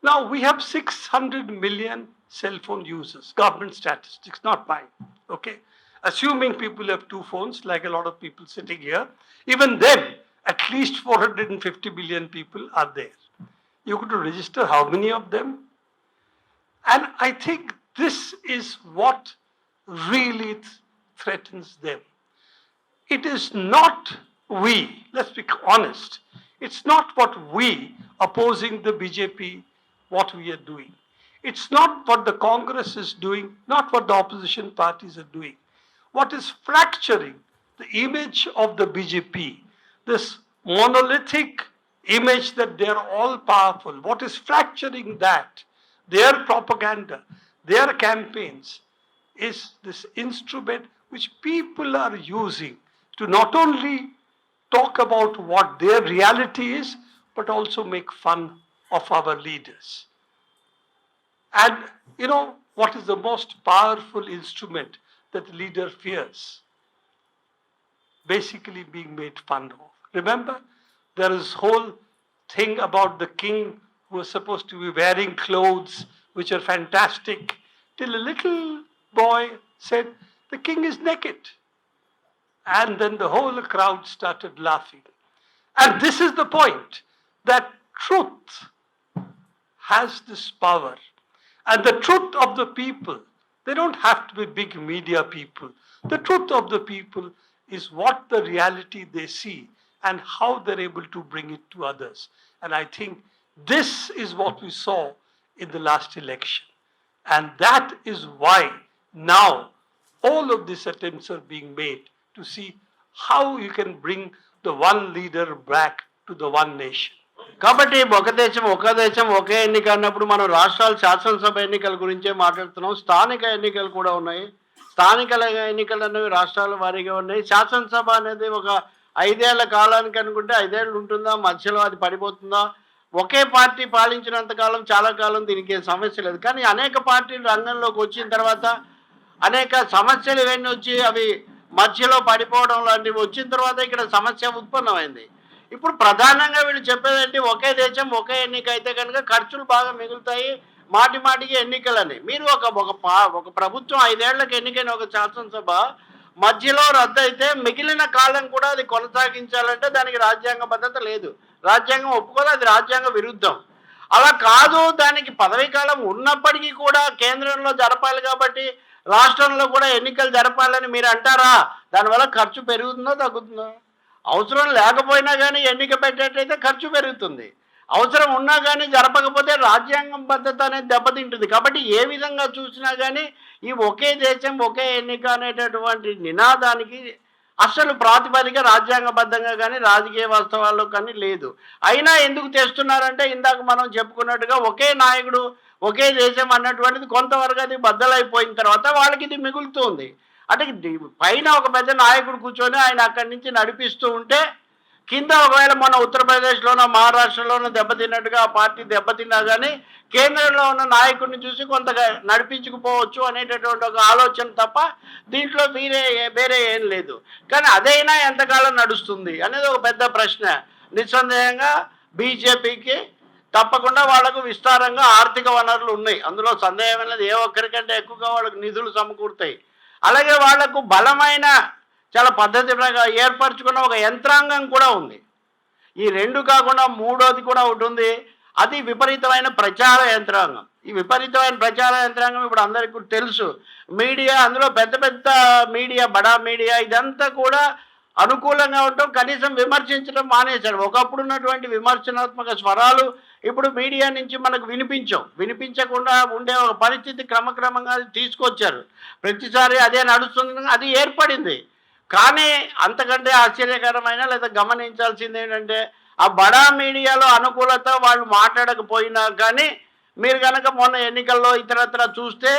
Now we have 600 million cell phone users, government statistics, not mine. Okay? Assuming people have two phones, like a lot of people sitting here, even then, at least 450 million people are there. You could register how many of them? And I think this is what really threatens them. It is not we, let's be honest, it's not what we opposing the BJP, what we are doing. It's not what the Congress is doing, not what the opposition parties are doing. What is fracturing the image of the BJP, this monolithic image that they are all powerful, what is fracturing that? Their propaganda, their campaigns is this instrument which people are using to not only talk about what their reality is, but also make fun of our leaders. And you know what is the most powerful instrument that the leader fears? Basically being made fun of. Remember, there is whole thing about the king who was supposed to be wearing clothes which are fantastic, till a little boy said, the king is naked. And then the whole crowd started laughing. And this is the point, that truth has this power. And the truth of the people, they don't have to be big media people. The truth of the people is what the reality they see and how they're able to bring it to others. And I think this is what we saw in the last election. And that is why now all of these attempts are being made to see how you can bring the one leader back to the one nation. కాబట్టి ఒక దేశం ఒకే ఎన్నిక అన్నప్పుడు మనం రాష్ట్రాల శాసనసభ ఎన్నికల గురించే మాట్లాడుతున్నాం. స్థానిక ఎన్నికలు కూడా ఉన్నాయి. స్థానిక ఎన్నికలు అనేవి రాష్ట్రాల వారీగా ఉన్నాయి. శాసనసభ అనేది ఒక 5 ఏళ్ల కాలానికి అనుకుంటే 5 ఏళ్ళు ఉంటుందా, మధ్యలో అది పడిపోతుందా? ఒకే పార్టీ పాలించినంత కాలం చాలా కాలం దీనికి ఏం సమస్య లేదు. కానీ అనేక పార్టీలు రంగంలోకి వచ్చిన తర్వాత అనేక సమస్యలు ఇవన్నీ వచ్చి అవి మధ్యలో పడిపోవడం లాంటివి వచ్చిన తర్వాత ఇక్కడ సమస్య ఉత్పన్నమైంది. ఇప్పుడు ప్రధానంగా వీళ్ళు చెప్పేదేంటి, ఒకే దేశం ఒకే ఎన్నిక అయితే కనుక ఖర్చులు బాగా మిగులుతాయి, మాటి మాటికి ఎన్నికలని. మీరు ఒక ప్రభుత్వం 5 ఏళ్లకు ఎన్నికైన ఒక శాసనసభ మధ్యలో రద్దు అయితే మిగిలిన కాలం కూడా అది కొనసాగించాలంటే దానికి రాజ్యాంగబద్ధత లేదు. రాజ్యాంగం ఒప్పుకోదు, అది రాజ్యాంగ విరుద్ధం. అలా కాదు, దానికి పదవీ కాలం ఉన్నప్పటికీ కూడా కేంద్రంలో జరపాలి కాబట్టి రాష్ట్రంలో కూడా ఎన్నికలు జరపాలని మీరు అంటారా? దానివల్ల ఖర్చు పెరుగుతుందో తగ్గుతుందో? అవసరం లేకపోయినా కానీ ఎన్నిక పెట్టేటైతే ఖర్చు పెరుగుతుంది, అవసరం ఉన్నా కానీ జరపకపోతే రాజ్యాంగం పద్ధత అనేది దెబ్బతింటుంది. కాబట్టి ఏ విధంగా చూసినా కానీ ఈ ఒకే దేశం ఒకే ఎన్నిక అనేటటువంటి నినాదానికి అసలు ప్రాతిపదిక రాజ్యాంగబద్ధంగా కానీ రాజకీయ వాస్తవాల్లో కానీ లేదు. అయినా ఎందుకు తెస్తున్నారంటే ఇందాక మనం చెప్పుకున్నట్టుగా ఒకే నాయకుడు ఒకే దేశం అన్నటువంటిది కొంతవరకు అది బద్దలైపోయిన తర్వాత వాళ్ళకి ఇది మిగులుతుంది. అంటే పైన ఒక పెద్ద నాయకుడు కూర్చొని ఆయన అక్కడి నుంచి నడిపిస్తూ ఉంటే కింద ఒకవేళ మన ఉత్తరప్రదేశ్లోనో మహారాష్ట్రలోనో దెబ్బతిన్నట్టుగా ఆ పార్టీ దెబ్బతిన్నా కానీ కేంద్రంలో ఉన్న నాయకుడిని చూసి కొంతగా నడిపించుకుపోవచ్చు అనేటటువంటి ఒక ఆలోచన తప్ప దీంట్లో వేరే ఏం లేదు. కానీ అదైనా ఎంతకాలం నడుస్తుంది అనేది ఒక పెద్ద ప్రశ్న. నిస్సందేహంగా బీజేపీకి తప్పకుండా వాళ్ళకు విస్తారంగా ఆర్థిక వనరులు ఉన్నాయి. అందులో సందేహం లేదు. ఏ ఒక్కరికంటే ఎక్కువగా వాళ్ళకు నిధులు సమకూరుతాయి. అలాగే వాళ్లకు బలమైన చాలా పద్ధతి ప్రకారం ఏర్పరచుకున్న ఒక యంత్రాంగం కూడా ఉంది. ఈ రెండు కాకుండా మూడోది కూడా ఒకటి ఉంది. అది విపరీతమైన ప్రచార యంత్రాంగం. ఈ విపరీతమైన ప్రచార యంత్రాంగం ఇప్పుడు అందరికీ తెలుసు. మీడియా, అందులో పెద్ద పెద్ద మీడియా, బడా మీడియా, ఇదంతా కూడా అనుకూలంగా ఉండటం, కనీసం విమర్శించడం మానేశారు. ఒకప్పుడు ఉన్నటువంటి విమర్శనాత్మక స్వరాలు ఇప్పుడు మీడియా నుంచి మనకు వినిపించకుండా ఉండే ఒక పరిస్థితి క్రమక్రమంగా తీసుకొచ్చారు. ప్రతిసారి అదే నడుస్తుంది, అది ఏర్పడింది. కానీ అంతకంటే ఆశ్చర్యకరమైన లేదా గమనించాల్సింది ఏంటంటే, ఆ బడా మీడియాలో అనుకూలత వాళ్ళు మాట్లాడకపోయినా కానీ మీరు కనుక మొన్న ఎన్నికల్లో ఇతరత్ర చూస్తే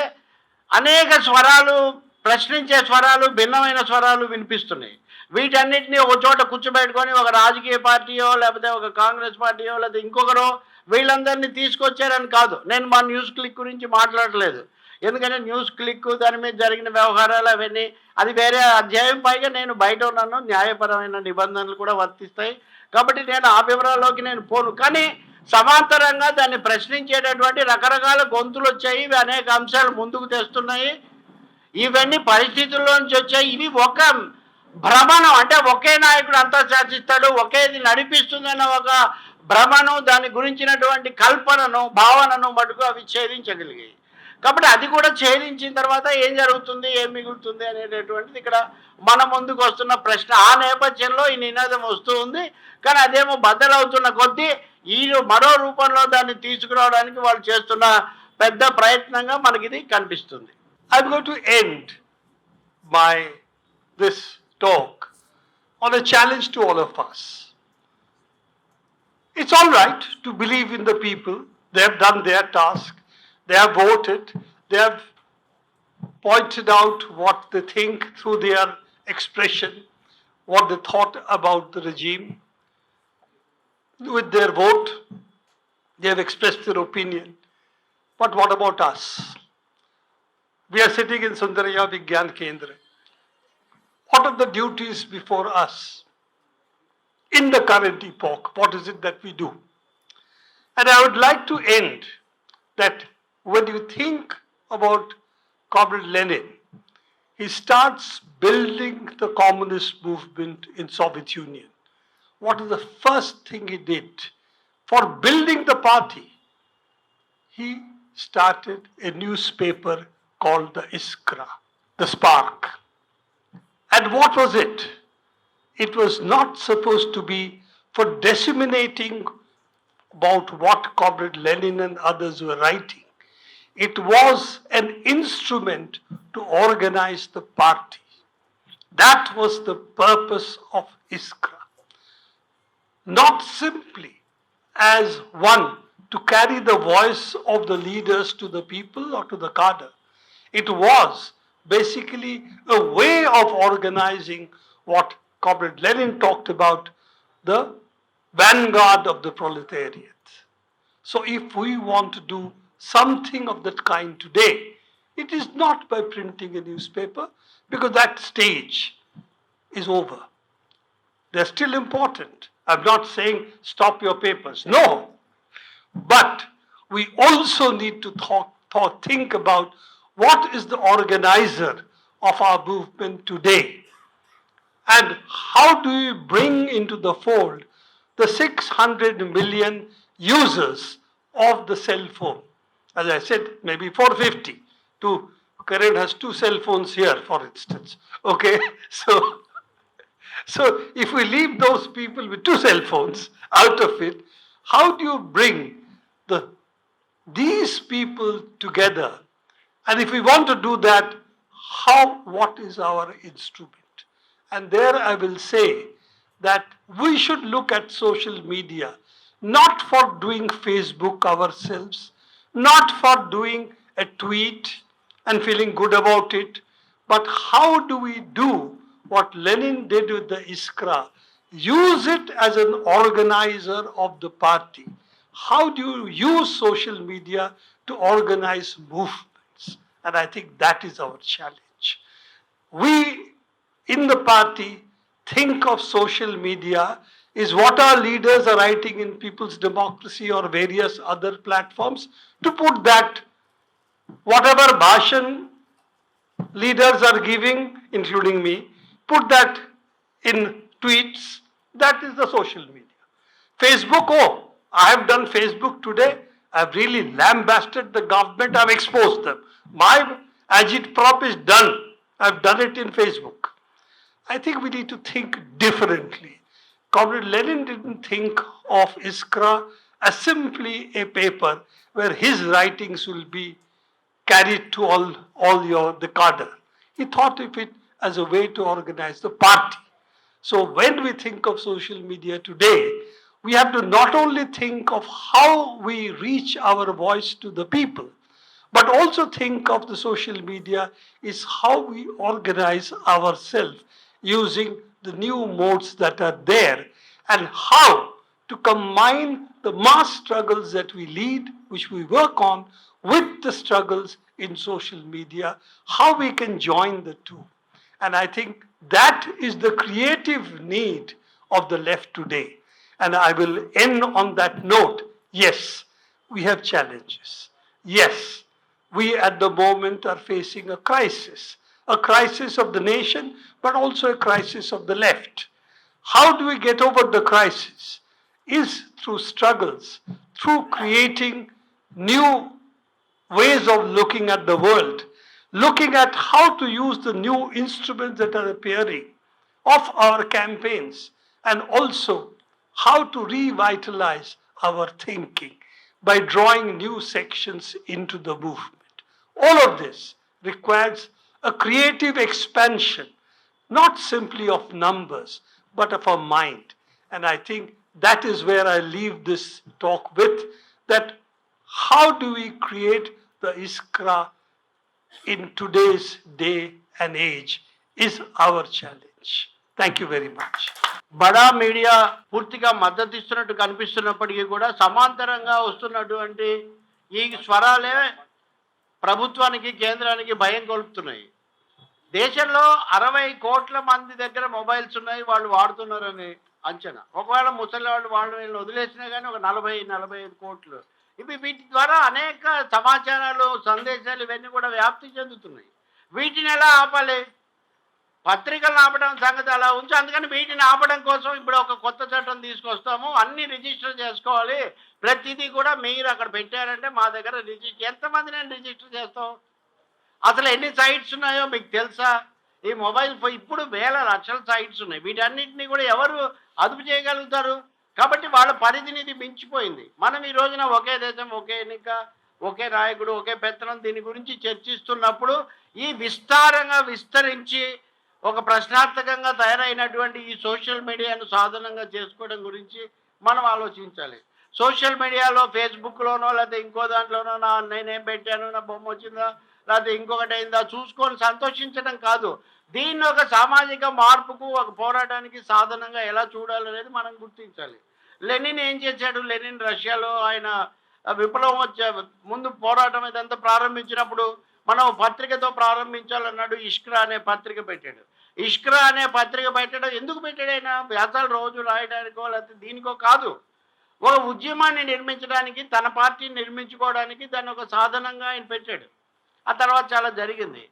అనేక స్వరాలు, ప్రశ్నించే స్వరాలు, భిన్నమైన స్వరాలు వినిపిస్తున్నాయి. వీటన్నిటిని ఒక చోట కూర్చోబెట్టుకొని ఒక రాజకీయ పార్టీయో లేకపోతే ఒక కాంగ్రెస్ పార్టీయో లేకపోతే ఇంకొకరో వీళ్ళందరినీ తీసుకొచ్చారని కాదు. నేను మా న్యూస్ క్లిక్ గురించి మాట్లాడలేదు. ఎందుకంటే న్యూస్ క్లిక్, దాని మీద జరిగిన వ్యవహారాలు అవన్నీ అది వేరే అధ్యాయం. పైగా నేను బయట ఉన్నాను, న్యాయపరమైన నిబంధనలు కూడా వర్తిస్తాయి. కాబట్టి నేను ఆ వివరాల్లోకి నేను పోను. కానీ సమాంతరంగా దాన్ని ప్రశ్నించేటటువంటి రకరకాల గొంతులు వచ్చాయి. ఇవి అనేక అంశాలు ముందుకు తెస్తున్నాయి. ఇవన్నీ పరిస్థితుల్లో నుంచి వచ్చాయి. ఇవి ఒక భ్రమణం, అంటే ఒకే నాయకుడు అంతా శాసిస్తాడు, ఒకేది నడిపిస్తుందన్న ఒక భ్రమను, దాని గురించినటువంటి కల్పనను, భావనను మటుకు అవి ఛేదించగలిగాయి. కాబట్టి అది కూడా ఛేదించిన తర్వాత ఏం జరుగుతుంది, ఏం మిగులుతుంది అనేటటువంటిది ఇక్కడ మన ముందుకు వస్తున్న ప్రశ్న. ఆ నేపథ్యంలో ఈ నినాదం వస్తూ ఉంది. కానీ అదేమో బద్దలవుతున్న కొద్దీ ఈ మరో రూపంలో దాన్ని తీసుకురావడానికి వాళ్ళు చేస్తున్న పెద్ద ప్రయత్నంగా మనకి ఇది కనిపిస్తుంది. I'm going to end this talk on a challenge to all of us. It's all right to believe in the people. They have done their task. They have voted. They have pointed out what they think through their expression, what they thought about the regime. With their vote, they have expressed their opinion. But what about us? We are sitting in Sundaraya Vigyan Kendra. What are the duties before us in the current epoch? What is it that we do? And I would like to end that when you think about Comrade Lenin, he starts building the communist movement in Soviet Union. What is the first thing he did? For building the party, he started a newspaper called the Iskra, the Spark. And what was it? It was not supposed to be for disseminating about what Comrade Lenin and others were writing. It was an instrument to organize the party. That was the purpose of Iskra. Not simply as one to carry the voice of the leaders to the people or to the cadre. It was basically a way of organizing what Comrade Lenin talked about, the vanguard of the proletariat. So if we want to do something of that kind today, it is not by printing a newspaper, because that stage is over. They're still important. I'm not saying stop your papers. No. But we also need to think about what is the organizer of our movement today, and how do we bring into the fold the 600 million users of the cell phone. As I said, maybe 450. Karen has 2 cell phones here, for instance. Okay, so if we leave those people with 2 cell phones out of it, how do you bring these people together? And if we want to do that, what is our instrument? And there I will say that we should look at social media, not for doing Facebook ourselves, not for doing a tweet and feeling good about it, but how do we do what Lenin did with the Iskra? Use it as an organizer of the party. How do you use social media to organize movements? And I think that is our challenge. We in the party think of social media is what our leaders are writing in People's Democracy or various other platforms, to put that whatever bhashan leaders are giving, including me, put that in tweets. That is the social media. Facebook, oh, I have done Facebook today. I've really lambasted the government. I've exposed them. My agitprop is done. I've done it in Facebook. I think we need to think differently. Comrade Lenin didn't think of Iskra as simply a paper where his writings will be carried to all the cadre. He thought of it as a way to organize the party. So when we think of social media today, we have to not only think of how we reach our voice to the people, but also think of the social media is how we organize ourselves using the new modes that are there, and how to combine the mass struggles that we lead, which we work on, with the struggles in social media, how we can join the two. And I think that is the creative need of the left today. And I will end on that note. Yes, we have challenges. Yes, we at the moment are facing a crisis of the nation, but also a crisis of the left. How do we get over the crisis? Is through struggles, through creating new ways of looking at the world, looking at how to use the new instruments that are appearing of our campaigns, and also how to revitalize our thinking by drawing new sections into the movement. All of this requires a creative expansion, not simply of numbers, but of our mind. And I think that is where I leave this talk with, that how do we create the Iskra in today's day and age is our challenge. Thank you very much. బడా media పూర్తిగా మద్దతు ఇస్తున్నట్టు కనిపిస్తున్నప్పటికీ కూడా సమాంతరంగా వస్తున్నటువంటి ఈ స్వరాలే ప్రభుత్వానికి, కేంద్రానికి భయం కొలుపుతున్నాయి. దేశంలో 60 కోట్ల మంది దగ్గర మొబైల్స్ ఉన్నాయి, వాళ్ళు వాడుతున్నారని అంచనా. ఒకవేళ ముసలి వాళ్ళు వీళ్ళు వదిలేసినా కానీ ఒక 40-45 కోట్లు. వీటి ద్వారా అనేక సమాచారాలు, సందేశాలు ఇవన్నీ కూడా వ్యాప్తి చెందుతున్నాయి. వీటిని ఎలా ఆపాలి? పత్రికలను ఆపడం సంగతి అలా ఉంచి, అందుకని వీటిని ఆపడం కోసం ఇప్పుడు ఒక కొత్త చట్టం తీసుకొస్తాము, అన్ని రిజిస్టర్ చేసుకోవాలి, ప్రతిదీ కూడా మీరు అక్కడ పెట్టారంటే మా దగ్గర రిజిస్టర్. ఎంతమంది నేను రిజిస్టర్ చేస్తాం? అసలు ఎన్ని సైట్స్ ఉన్నాయో మీకు తెలుసా? ఈ మొబైల్ ఇప్పుడు వేల లక్షల సైట్స్ ఉన్నాయి. వీటన్నిటిని కూడా ఎవరు అదుపు చేయగలుగుతారు? కాబట్టి వాళ్ళ పరిధిని మించిపోయింది. మనం ఈ రోజున ఒకే దేశం, ఒకే ఎన్నిక, ఒకే నాయకుడు, ఒకే పెత్తనం, దీని గురించి చర్చిస్తున్నప్పుడు ఈ విస్తారంగా విస్తరించి ఒక ప్రశ్నార్థకంగా తయారైనటువంటి ఈ సోషల్ మీడియాను సాధనంగా చేసుకోవడం గురించి మనం ఆలోచించాలి. సోషల్ మీడియాలో ఫేస్బుక్లోనో లేకపోతే ఇంకో దాంట్లోనో నేనేం పెట్టాను, నా బొమ్మ వచ్చిందా, లేకపోతే ఇంకొకటి అయిందా చూసుకొని సంతోషించడం కాదు, దీన్ని ఒక సామాజిక మార్పుకు, ఒక పోరాటానికి సాధనంగా ఎలా చూడాలనేది మనం గుర్తించాలి. లెనిన్ ఏం చేశాడు? లెనిన్ రష్యాలో ఆయన విప్లవం వచ్చే ముందు పోరాటం ఇదంతా ప్రారంభించినప్పుడు మనం పత్రికతో ప్రారంభించాలన్నాడు. ఇష్క్రా అనే పత్రిక పెట్టాడు. ఇష్క్రా అనే పత్రిక పెట్టడం ఎందుకు పెట్టాడు? ఆయన వ్యాసాలు రోజు రాయడానికో లేకపోతే దీనికో కాదు, ఒక ఉద్యమాన్ని నిర్మించడానికి, తన పార్టీని నిర్మించుకోవడానికి దాన్ని ఒక సాధనంగా ఆయన పెట్టాడు. ఆ తర్వాత చాలా జరిగింది.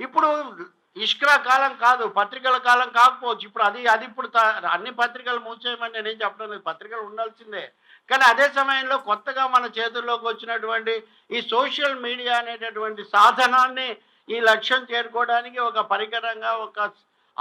ఇప్పుడు ఇష్క్రా కాలం కాదు, పత్రికల కాలం కాకపోవచ్చు. ఇప్పుడు అది ఇప్పుడు అన్ని పత్రికలు మూసేయమని నేనేం చెప్పడం లేదు, పత్రికలు ఉండాల్సిందే. కానీ అదే సమయంలో కొత్తగా మన చేతుల్లోకి వచ్చినటువంటి ఈ సోషల్ మీడియా అనేటటువంటి సాధనాన్ని ఈ లక్ష్యం చేరుకోవడానికి ఒక పరికరంగా, ఒక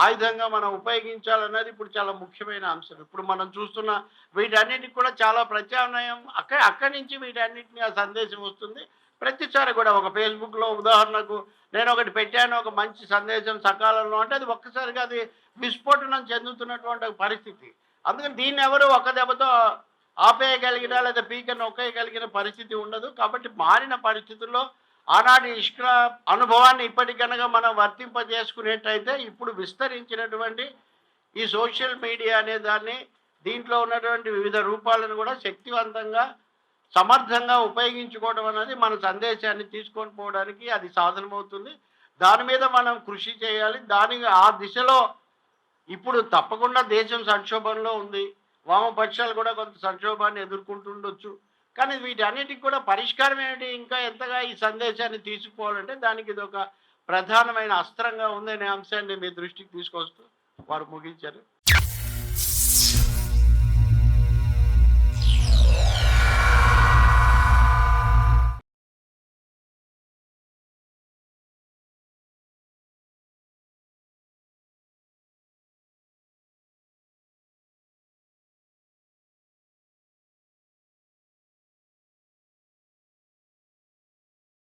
ఆయుధంగా మనం ఉపయోగించాలన్నది ఇప్పుడు చాలా ముఖ్యమైన అంశం. ఇప్పుడు మనం చూస్తున్న వీటన్నిటికి కూడా చాలా ప్రత్యామ్నాయం అక్కడి నుంచి వీటన్నిటిని ఆ సందేశం వస్తుంది. ప్రతిసారి కూడా ఒక ఫేస్బుక్లో ఉదాహరణకు నేను ఒకటి పెట్టాను, ఒక మంచి సందేశం సకాలంలో, అంటే అది ఒక్కసారిగా అది విస్ఫోటనం చెందుతున్నటువంటి పరిస్థితి. అందుకని దీన్ని ఎవరు ఒక దెబ్బతో ఆపేయగలిగినా లేదా పీకను నొక్కేయగలిగిన పరిస్థితి ఉండదు. కాబట్టి మారిన పరిస్థితుల్లో ఆనాటి ఇష్క్రా అనుభవాన్ని ఇప్పటికనగా మనం వర్తింపజేసుకునేట్టయితే ఇప్పుడు విస్తరించినటువంటి ఈ సోషల్ మీడియా అనే దాన్ని, దీంట్లో ఉన్నటువంటి వివిధ రూపాలను కూడా శక్తివంతంగా, సమర్థంగా ఉపయోగించుకోవడం అనేది మన సందేశాన్ని తీసుకొని పోవడానికి అది సాధనమవుతుంది. దాని మీద మనం కృషి చేయాలి. ఆ దిశలో ఇప్పుడు తప్పకుండా దేశం సంక్షోభంలో ఉంది. వామపక్షాలు కూడా కొంత సంక్షోభాన్ని ఎదుర్కొంటుండొచ్చు. కానీ వీటన్నిటికి కూడా పరిష్కారం ఏమిటి? ఇంకా ఎంతగా ఈ సందేశాన్ని తీసుకుపోవాలంటే దానికి ఇదొక ప్రధానమైన అస్త్రంగా ఉందనే అంశాన్ని మీ దృష్టికి తీసుకొస్తూ వారు ముగించారు.